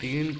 3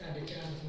450